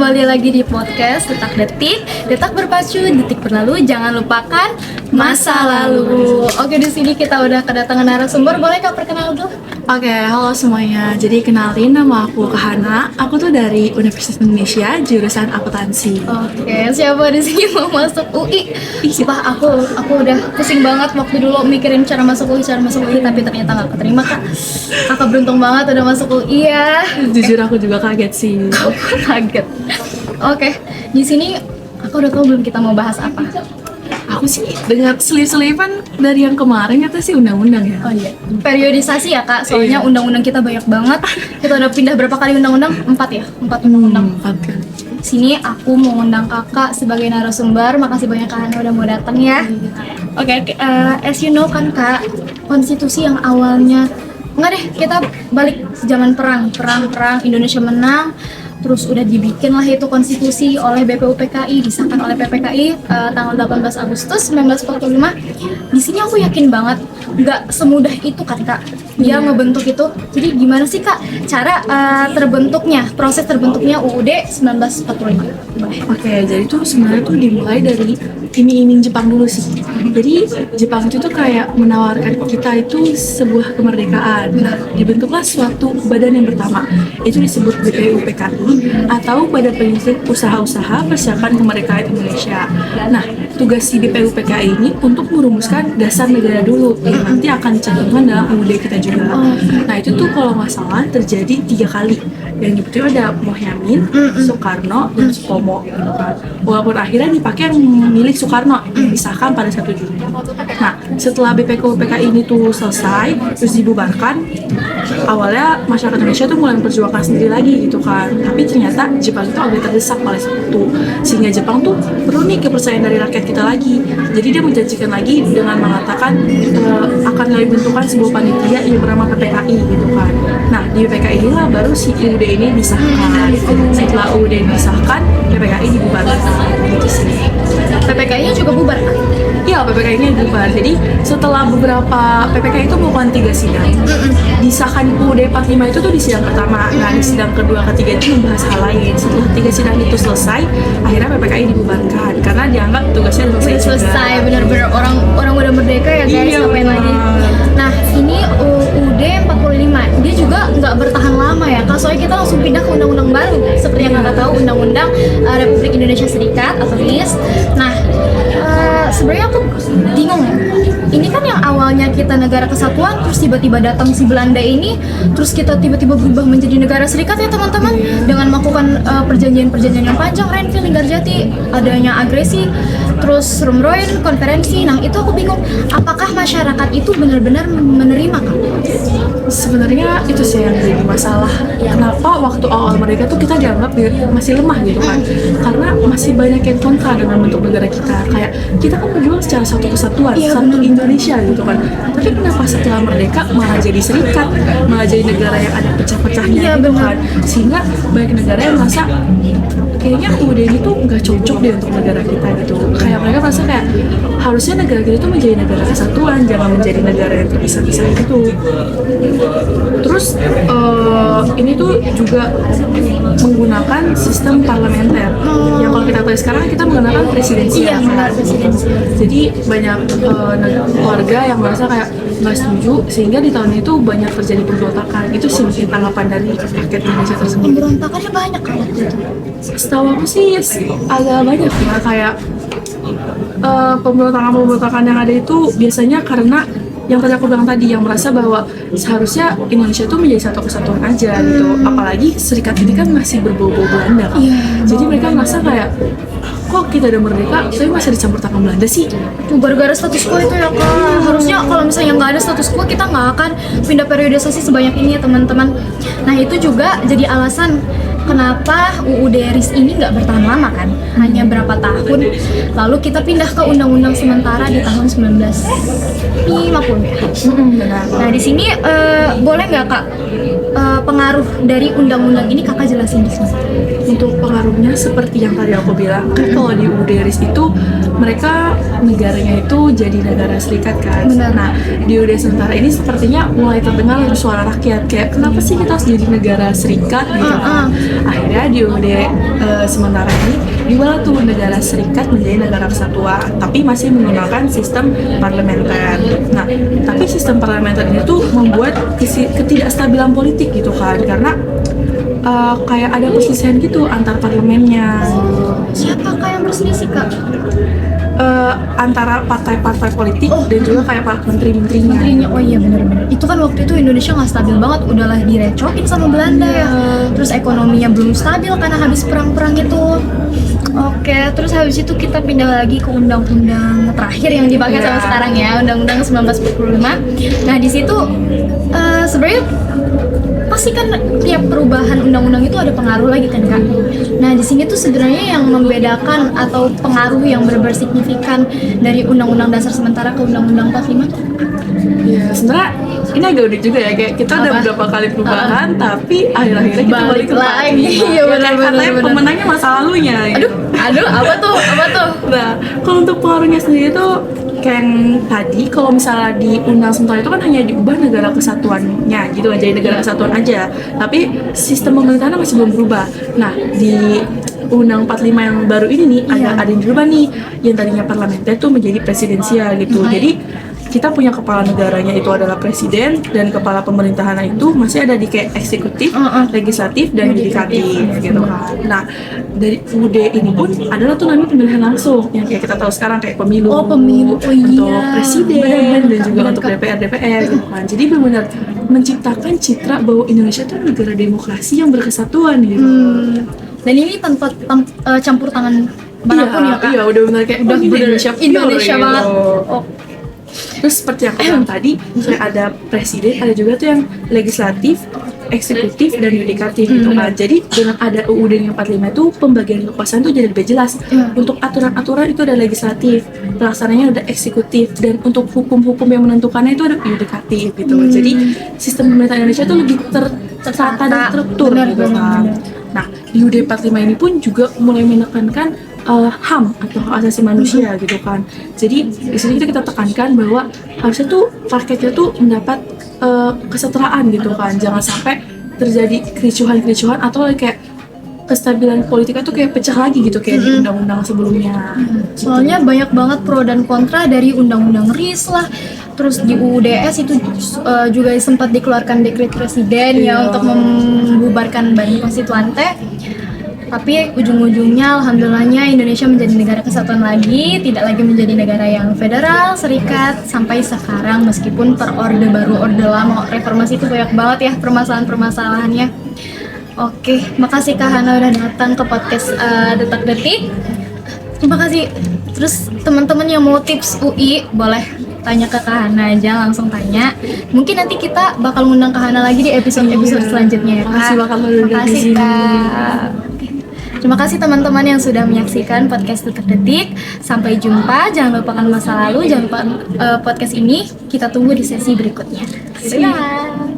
kembali lagi di podcast Detak berpacu, detik berlalu, jangan lupakan masa lalu. Oke, di sini kita udah kedatangan narasumber, boleh Kak perkenalkan dulu? Oke, halo semuanya. Jadi kenalin, nama aku Kahana. Aku tuh dari Universitas Indonesia, jurusan akuntansi. Oke, siapa di sini mau masuk UI? Sumpah aku udah pusing banget waktu dulu mikirin cara masuk UI, tapi ternyata nggak keterima Kak. Kakak beruntung banget udah masuk UI ya. Jujur aku juga kaget sih. Kaget. Oke, di sini aku udah tahu belum kita mau bahas apa. Aku sih dengar selip-selipan dari yang kemarin kata sih undang-undang ya. Oh iya, periodisasi ya Kak, soalnya Iya. undang-undang kita banyak banget. Kita udah pindah berapa kali undang-undang? 4 ya? 4 undang-undang. 4 kali. Sini aku mau undang kakak sebagai narasumber. Makasih banyak Kak Hana udah mau datang ya. Oke, as you know kan Kak, konstitusi yang awalnya enggak deh, kita balik zaman perang Indonesia menang. Terus udah dibikin lah itu konstitusi oleh BPUPKI, disahkan oleh PPKI tanggal 18 Agustus 1945. Di sini aku yakin banget nggak semudah itu kan Kak dia ngebentuk itu. Jadi gimana sih Kak cara proses terbentuknya UUD 1945? Boleh. Oke, jadi tuh sebenarnya tuh dimulai dari iming-iming Jepang dulu sih. Jadi Jepang itu tuh kayak menawarkan kita itu sebuah kemerdekaan. Nah, dibentuklah suatu badan yang pertama. Itu disebut BPUPKI atau Badan Penyelidik Usaha-Usaha Persiapan Kemerdekaan Indonesia. Nah, tugas si BPUPKI ini untuk merumuskan dasar negara dulu yang nanti akan dicantumkan dalam UUD kita juga. Nah, itu tuh kalau nggak salah terjadi 3 kali. Yang nyebutnya ada Mohyamin, Soekarno, dan Sutomo gitu kan. Walaupun akhirnya dipakai yang milik Soekarno yang disahkan pada 1 Juni. Nah, setelah BPUPKI ini tuh selesai, terus dibubarkan, awalnya masyarakat Indonesia tuh mulai memperjuangkan sendiri lagi gitu kan. Tapi ternyata Jepang itu agak terdesak oleh itu, sehingga Jepang tuh perlu nih kepercayaan dari rakyat kita lagi. Jadi dia menjanjikan lagi dengan mengatakan akan dibentukkan sebuah panitia yang bernama PPKI gitu kan. Nah, di PPKI inilah baru si UUD ini disahkan. Setelah UUD disahkan, PPKI dibubarkan gitu sih. PPKI-nya juga bubar Kak? Iya, PPKI-nya dibubar. Jadi setelah beberapa PPKI itu melakukan 3 sidang. Disahkan UUD 45 itu tuh di sidang pertama. Nah, di sidang kedua, ketiga itu membahas hal lain. Setelah 3 sidang itu selesai, akhirnya PPKI dibubarkan karena dianggap tugasnya udah selesai. Bener-bener orang udah merdeka ya guys, Iya, ngapain lagi. Nah, ini UUD 45 dia juga nggak bertahan lama ya Kak, soalnya kita langsung pindah ke undang-undang baru seperti yang Kakak tahu, Undang-Undang Republik Indonesia Serikat atau RIS. Nah, sebenarnya aku bingung ya, ini kan yang awalnya kita negara kesatuan, terus tiba-tiba datang si Belanda ini, terus kita tiba-tiba berubah menjadi negara serikat ya teman-teman, dengan melakukan perjanjian-perjanjian yang panjang, Renville, Linggarjati, adanya agresi, terus Romroen, konferensi. Nah, itu aku bingung, apakah masyarakat itu benar-benar menerima Kak? Sebenarnya itu sih yang jadi masalah. Kenapa waktu awal mereka tuh kita dianggap masih lemah gitu kan? Karena masih banyak yang kontra dengan bentuk negara kita. Kayak kita kan berjuang secara satu kesatuan, satu Indonesia gitu kan. Tapi kenapa setelah merdeka malah jadi serikat, malah jadi negara yang ada pecah-pecahnya gitu kan? Sehingga banyak negara yang merasa kayaknya UUD ini tuh nggak cocok deh untuk negara kita gitu. Kayak mereka merasa kayak harusnya negara kita itu menjadi negara kesatuan, jangan menjadi negara yang terpisah-pisah gitu. Terus ini tuh juga menggunakan sistem parlementer. Yang kalau kita tahu sekarang kita menggunakan presidensial. Jadi banyak warga yang merasa kayak nggak setuju, sehingga di tahun itu banyak terjadi pemberontakan. Itu sih mungkin tanggapan dari rakyat Indonesia tersebut. Pemberontakannya banyak kan waktu itu? Setahu aku sih agak banyak ya, kayak pemberontakan yang ada itu biasanya karena yang tadi aku bilang tadi, yang merasa bahwa seharusnya Indonesia tuh menjadi satu kesatuan aja gitu. Apalagi serikat ini kan masih berbau-bau Belanda kan. Jadi mereka merasa kayak kok kita udah merdeka tapi masih dicampur tangan Belanda sih. Tuh gara-gara status quo itu ya Kak. Harusnya kalau misalnya nggak ada status quo, kita nggak akan pindah periodisasi sebanyak ini ya teman-teman. Nah, itu juga jadi alasan kenapa UUD RIS ini nggak bertahan lama kan, hanya berapa tahun, lalu kita pindah ke undang-undang sementara di tahun 1950 ya. Nah, di sini boleh nggak Kak pengaruh dari undang-undang ini Kakak jelasin di sini? Untuk pengaruhnya seperti yang tadi aku bilang, kan kalau di UUD RIS itu mereka negaranya itu jadi negara serikat kan. Benar. Nah, di UUD sementara ini sepertinya mulai terdengar dari suara rakyat kayak kenapa sih kita harus jadi negara serikat gitu kan. Akhirnya di UUD sementara ini diubah tuh negara serikat menjadi negara kesatuan, tapi masih menggunakan sistem parlementer. Nah, tapi sistem parlementer ini tuh membuat ketidakstabilan politik gitu kan, karena kayak ada perselisihan gitu antar parlemennya. Siapakah yang berselisih, Kak? Antara partai-partai politik dan juga kayak para menteri-menterinya. Menterinya, oh iya benar-benar. Itu kan waktu itu Indonesia nggak stabil banget, udahlah direcokin sama Belanda ya. Terus ekonominya belum stabil karena habis perang-perang itu. Oke, terus habis itu kita pindah lagi ke undang-undang terakhir yang dipakai sama sekarang ya, Undang-Undang 1945. Nah di situ sebenarnya pasti kan tiap perubahan undang-undang itu ada pengaruh lagi kan Kak. Nah di sini tuh sebenarnya yang membedakan atau pengaruh yang benar-benar signifikan dari Undang-Undang Dasar sementara ke Undang-Undang 45 tuh. Ya sebenarnya ini agak unik juga ya, kayak kita udah beberapa kali perubahan tapi akhir-akhirnya kita balik ke lagi. Iya benar-benar. Katanya pemenangnya masa lalunya. Aduh, apa tuh? Nah, kalau untuk pengaruhnya sendiri tuh kayak yang tadi, kalau misalnya di undang sementara itu kan hanya diubah negara kesatuannya gitu aja, negara kesatuan aja. Tapi sistem pemerintahan masih belum berubah. Nah, di Undang 45 yang baru ini nih ada yang berubah nih, yang tadinya parlementer tuh menjadi presidensial gitu. Jadi kita punya kepala negaranya itu adalah presiden, dan kepala pemerintahan itu masih ada di kayak eksekutif, legislatif, dan yudikatif gitu kan. Nah dari UUD ini pun adalah tuh namanya pemilihan langsung yang kayak kita tahu sekarang kayak pemilu, untuk presiden dan juga untuk DPR gitu kan. Jadi benar-benar menciptakan citra bahwa Indonesia itu negara demokrasi yang berkesatuan gitu. Dan ini tanpa campur tangan manapun ya Kak. Iya, udah benar kayak Udah Indonesia Indonesia gitu. banget. Terus seperti yang aku bilang tadi, kayak ada presiden, ada juga tuh yang legislatif, eksekutif, dan yudikatif gitu kan. Jadi dengan ada UUD yang 45 itu pembagian kekuasaan tuh jadi lebih jelas. Untuk aturan-aturan itu ada legislatif, pelaksananya ada eksekutif, dan untuk hukum-hukum yang menentukannya itu ada yudikatif gitu. Jadi sistem pemerintahan Indonesia itu lebih tertata dan terstruktur gitu kan. Nah, di UUD 45 ini pun juga mulai menekankan HAM atau hak asasi manusia gitu kan. Jadi di sini kita tekankan bahwa harusnya tuh rakyatnya tuh mendapat kesetaraan gitu kan. Jangan sampai terjadi kericuhan-kericuhan atau kayak kestabilan politiknya tuh kayak pecah lagi gitu kayak di undang-undang sebelumnya. Soalnya banyak banget pro dan kontra dari undang-undang RIS lah. Terus di UUDS itu juga sempat dikeluarkan dekret presiden ya untuk membubarkan Badan Konstituante. Tapi ujung-ujungnya alhamdulillahnya Indonesia menjadi negara kesatuan lagi, tidak lagi menjadi negara yang federal, serikat, sampai sekarang meskipun per orde baru, orde lama, reformasi itu banyak banget ya permasalahan-permasalahannya. Oke, makasih Kak Hana udah datang ke podcast Detak Detik. Terima kasih. Terus teman-teman yang mau tips UI boleh tanya ke Kak Hana aja, langsung tanya. Mungkin nanti kita bakal ngundang Kak Hana lagi di episode-episode selanjutnya ya Kak. Makasih Kak. Terima kasih teman-teman yang sudah menyaksikan podcast Detak Detik. Sampai jumpa, jangan lupakan masa lalu, jangan lupa podcast ini. Kita tunggu di sesi berikutnya. Dadah.